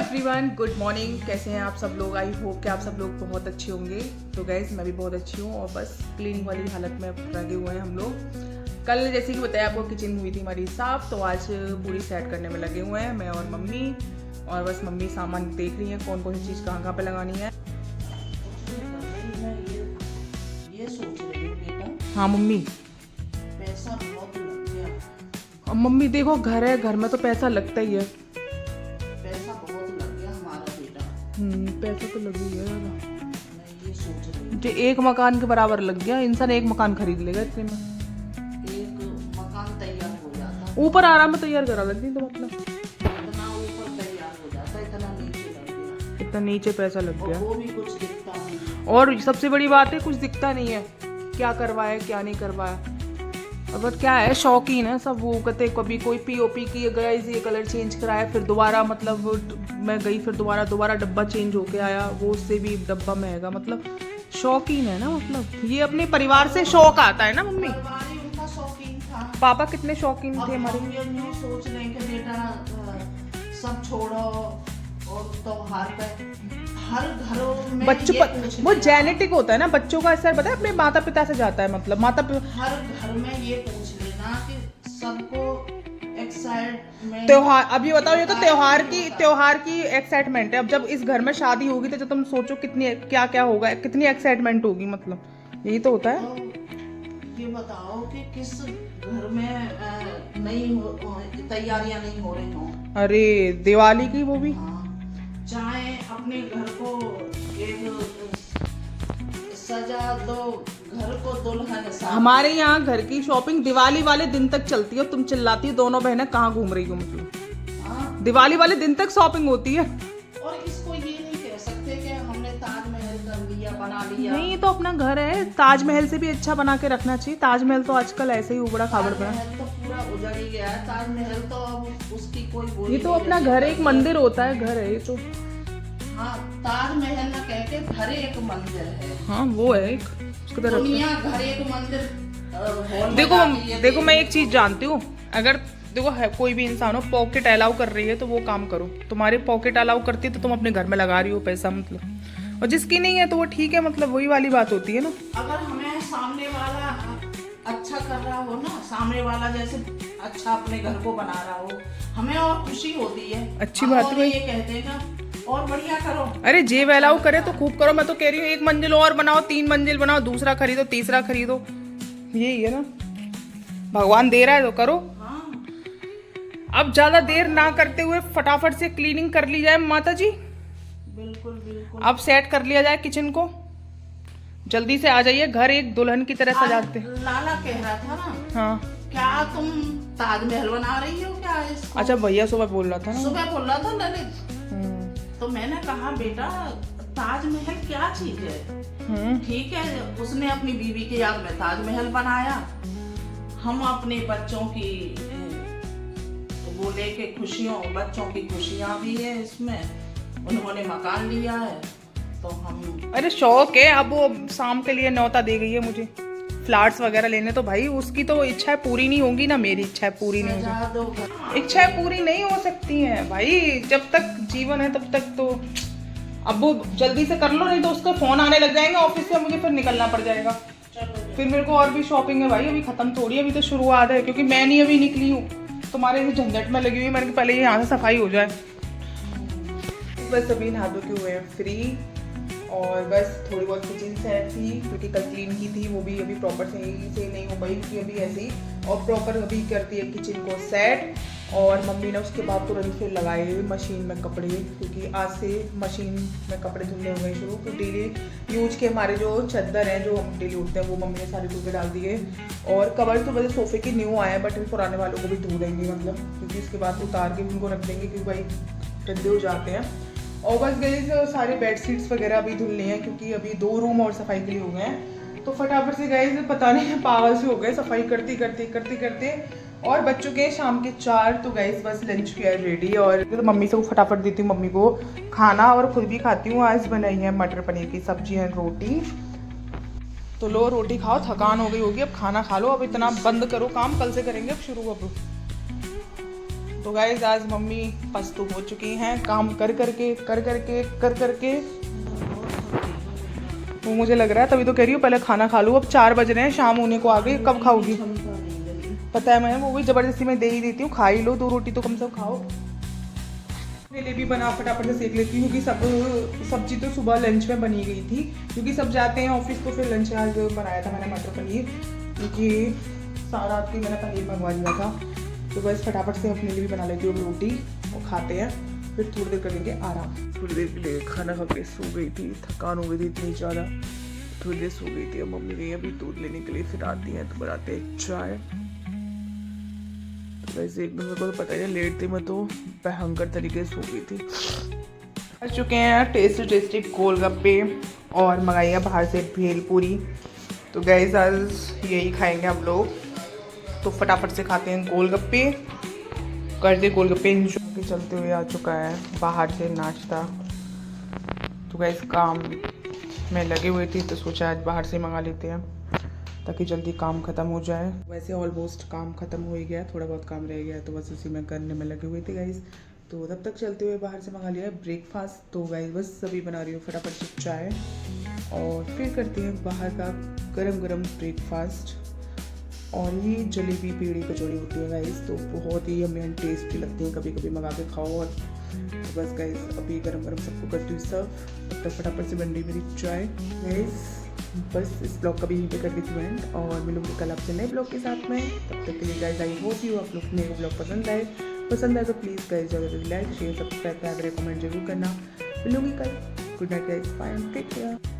Everyone, good morning. कैसे हैं आप सब लोग? आई होप कि आप सब लोग बहुत अच्छे होंगे। तो गैस मैं भी बहुत अच्छी हूँ और बस क्लीनिंग वाली हालत में लगे हुए हैं हम लोग। कल जैसे कि बताया आपको, किचन हुई थी हमारी साफ़, तो आज पूरी सेट करने में लगे हुए हैं मैं और मम्मी। और बस मम्मी सामान देख रही हैं कौन कौन सी चीज़ कहाँ कहाँ पे लगानी है। ये सोच रही हूँ बेटा। हाँ मम्मी। पैसा बहुत लग गया। अब मम्मी देखो, घर है, घर में तो पैसा लगता ही है। पैसा बहुत लग गया हमारा बेटा। पैसा तो लग ही है। मैं ये सोच रही हूँ जो एक मकान के बराबर लग गया, इंसान एक मकान खरीद लेगा इतने में। एक मकान तैयार हो जाता, ऊपर आराम में तैयार करा लेती तुम अपना। इतना ऊपर तैयार हो जाता, इतना नीचे लग गया। इतना नीचे पैसा लग और गया। वो भी कुछ दिखता नहीं। और सबसे बड़ी बात है, कुछ दिखता नहीं है क्या करवाया क्या नहीं करवाया। अब क्या है, शौकीन है सब। वो कहते कभी कोई पीओपी की गया, ये कलर चेंज कराया, फिर दोबारा मतलब मैं गई, फिर दोबारा डब्बा चेंज होके आया, वो उससे भी डब्बा महंगा। मतलब शौकीन है ना, मतलब ये अपने परिवार से शौक आता है ना मम्मी। परिवार ही उनका शौकीन था। पापा कितने शौकीन थे हमारे। हम ये नहीं सोच रहे कि बेटा सब छोड़ो और त्योहार पे हर घरों में बच्चों ये पर पूछ वो लिया। जेनेटिक होता है ना, बच्चों का असर पता है अपने माता पिता से जाता है। मतलब हर घर में ये पूछ लेना कि सबको एक्साइटमेंट। त्योहार, अब ये बताओ, ये तो त्योहार की एक्साइटमेंट है। अब जब इस घर में शादी होगी तो जब तुम सोचो कितनी क्या क्या होगा, कितनी एक्साइटमेंट होगी। मतलब यही तो होता है। तो ये बताओ कि किस घर में तैयारियां नहीं हो रही हो। अरे दिवाली की, वो भी। हाँ, चाहे अपने घर को एक सजा दो, घर को दुल्हन सा। हमारे यहाँ घर की शॉपिंग दिवाली वाले दिन तक चलती है। तुम चिल्लाती हो दोनों बहनें कहाँ घूम रही हो। मतलब हाँ, दिवाली वाले दिन तक शॉपिंग होती है। और इसको ये नहीं कह सकते कि हमने ताजमहल कर लिया, बना लिया। नहीं, तो अपना घर है, ताजमहल से भी अच्छा बना के रखना चाहिए। ताजमहल तो आजकल ऐसे ही उबड़ा खाबड़ पड़ा। ताजमहल तो पूरा उजड़ ही गया है। ताजमहल तो अब उसकी कोई वो ये तो अपना घर है, एक मंदिर होता है, घर है ये तो। हाँ, ताजमहल ना कह के घर एक मंदिर है। हाँ वो है एक, उसकी तरफ। दुनिया घर एक मंदिर हॉल में देखो जाती है, देखो, मैं एक चीज जानती हूँ। अगर देखो है, कोई भी इंसान हो, पॉकेट अलाउ कर रही है तो वो काम करो। तुम्हारी पॉकेट अलाउ करती है तो तुम अपने घर में लगा रही हो पैसा, मतलब। और जिसकी नहीं है तो वो ठीक है, मतलब वही वाली बात होती है ना। अगर हमें सामने वाला अच्छा कर रहा हो ना, सामने वाला जैसे अच्छा अपने घर को बना रहा हो, हमें और खुशी होती है। अच्छी बात है भाई। ये कहते हैं ना, और बढ़िया करो। अरे जेब अलाउ करे तो खूब करो। मैं तो कह रही हूँ 1 मंजिल और बनाओ, 3 मंजिल बनाओ, दूसरा खरीदो, तीसरा खरीदो। यही है ना, भगवान दे रहा है तो करो। हाँ, अब ज्यादा देर ना करते हुए फटाफट से क्लीनिंग कर ली जाए माता जी। बिल्कुल बिल्कुल। अब सेट कर लिया जाए किचन को। जल्दी से आ जाइए, घर एक दुल्हन की तरह सजाते। लाला कह रहा था ना, हाँ। क्या तुम ताजमहल बना रही हो क्या इसको? अच्छा, भैया सुबह बोल रहा था ना। सुबह बोल रहा था ललित। हम्म। तो मैंने कहा बेटा, ताजमहल क्या चीज है? ठीक है, उसने अपनी बीवी की याद में ताजमहल बनाया। हम अपने बच्चों की वो लेके खुशियों, बच्चों की खुशियां भी है इसमें। उन्होंने मकान लिया है तो हम। अरे शौक है। अब वो शाम के लिए न्योता दे गई है मुझे फ्लावर्स वगैरह लेने, तो भाई उसकी तो इच्छाएं पूरी नहीं होंगी ना, मेरी इच्छाएं पूरी नहीं सजा होगी। दो घर। इच्छाएं पूरी नहीं हो सकती हैं भाई, जब तक जीवन है तब तक तो। अब वो जल्दी से कर लो, नहीं तो उसका फोन आने लग जाएंगे ऑफिस से, मुझे फिर निकलना पड़ जाएगा। चलो, फिर मेरे को और भी शॉपिंग है भाई, अभी खत्म थोड़ी, अभी तो शुरुआत है। क्योंकि मैं नहीं अभी निकली हूँ, तुम्हारे इस झंझट में लगी हुई। मैंने कहा पहले यहाँ से सफाई हो जाए। बस अभी नहा धो के हुए हैं फ्री, और बस थोड़ी बहुत किचन सेट थी क्योंकि कल क्लीन की थी, वो भी अभी प्रॉपर सही से नहीं हो पाई क्योंकि अभी ऐसे ही। और प्रॉपर अभी करती है किचन को सेट। और मम्मी ने उसके बाद तुरंत फिर लगाए मशीन में कपड़े, क्योंकि आज से मशीन में कपड़े धुलने हो गए शुरू। तो डेली यूज के हमारे जो चादर हैं, जो हम डेली उठते हैं, वो मम्मी ने सारे धो के डाल दिए। और कवर तो वजह सोफे की न्यू आए हैं, बट पुराने वालों को भी धो देंगे, मतलब क्योंकि इसके बाद उतार के उनको रख देंगे क्योंकि भाई गंदे हो जाते हैं। और बस गए सारे बेड शीट्स वगैरह अभी धुलने हैं क्योंकि अभी 2 रूम और सफाई के लिए हो गए हैं। तो फटाफट से गए, पता नहीं पागल से हो गए सफाई करते करते। और बच्चों के शाम के 4, तो गए बस लंच किया रेडी। और तो मम्मी से फटाफट देती हूँ मम्मी को खाना, और खुद भी खाती हूँ। आज बनाई है मटर पनीर की सब्जी एंड रोटी। तो लो रोटी खाओ, थकान हो गई होगी, अब खाना खा लो। अब इतना बंद करो काम, कल से करेंगे अब शुरू। अब तो गाइस आज मम्मी पस्तु हो चुकी हैं काम कर करके। वो मुझे लग रहा है, तभी तो कह रही हूँ पहले खाना खा लूँ। अब 4 बज रहे हैं, शाम होने को आ गई, कब खाओगी? पता है मैं वो भी जबरदस्ती मैं दे ही देती हूँ, खा ही लो, 2 रोटी तो कम से कम खाओ। मेरे भी बना फटाफट से सेक लेती हूँ क्योंकि सब सब्जी तो सुबह लंच में बनी गई थी, क्योंकि सब जाते हैं ऑफिस, तो फिर लंच आज बनाया था मैंने मटर पनीर, क्योंकि सारा रात की मैंने पनीर मंगवा लिया था। तो बस फटाफट से अपने लिए भी बना लेती हूँ रोटी और खाते हैं, फिर थोड़ी देर करेंगे आराम। थोड़ी देर के लिए खाना खा के सो गई थी, थकान हो गई थी इतनी ज़्यादा, थोड़ी देर सो गई थी। अब मम्मी गई अभी दूध लेने के लिए, फिर आती हैं तो बनाते हैं चाय। तो वैसे एकदम मेरे को तो पता ही नहीं, लेट थी मैं तो भयंकर तरीके से सो गई थी। आ चुके हैं टेस्टी गोलगप्पे और मंगाई है बाहर से भेलपूरी। तो गाइस आज यही खाएंगे हम लोग, तो फटाफट से खाते हैं गोलगप्पे, करते गोलगप्पे एंजॉय। चलते हुए आ चुका है बाहर से नाश्ता। तो गाइस काम में लगे हुए थे तो सोचा आज बाहर से मंगा लेते हैं ताकि जल्दी काम ख़त्म हो जाए। वैसे ऑलमोस्ट काम ख़त्म हो ही गया, थोड़ा बहुत काम रह गया तो बस उसी में करने में लगे हुए थे गाइस। तो तब तक चलते हुए बाहर से मंगा लिया है ब्रेकफास्ट। तो गाइस बस अभी बना रही हूँ फटाफट से चाय और फिर करते हैं बाहर का गरम ब्रेकफास्ट। और ये जलेबी पेड़ी कचौड़ी होती है गाइस, तो बहुत ही हमें टेस्टी लगती है, कभी कभी मंगा के खाओ। और तो बस गाइस अभी गरम सबको करती हूँ सर्व, तब तक फटाफट से बन रही मेरी चाय। गाइस बस इस ब्लॉग का भी यहीं पे कर देती हूँ एंड, और मिलूंगी कल आपसे नए ब्लॉग के साथ में। तब तक के लिए गाइस आई होप यू आप लोग मेरे ब्लॉग पसंद आए तो प्लीज़ गाइस ज़रूर लाइक शेयर सब्सक्राइब करें, कमेंट जरूर करना। मिलूंगी कल। Good night guys, bye, take care.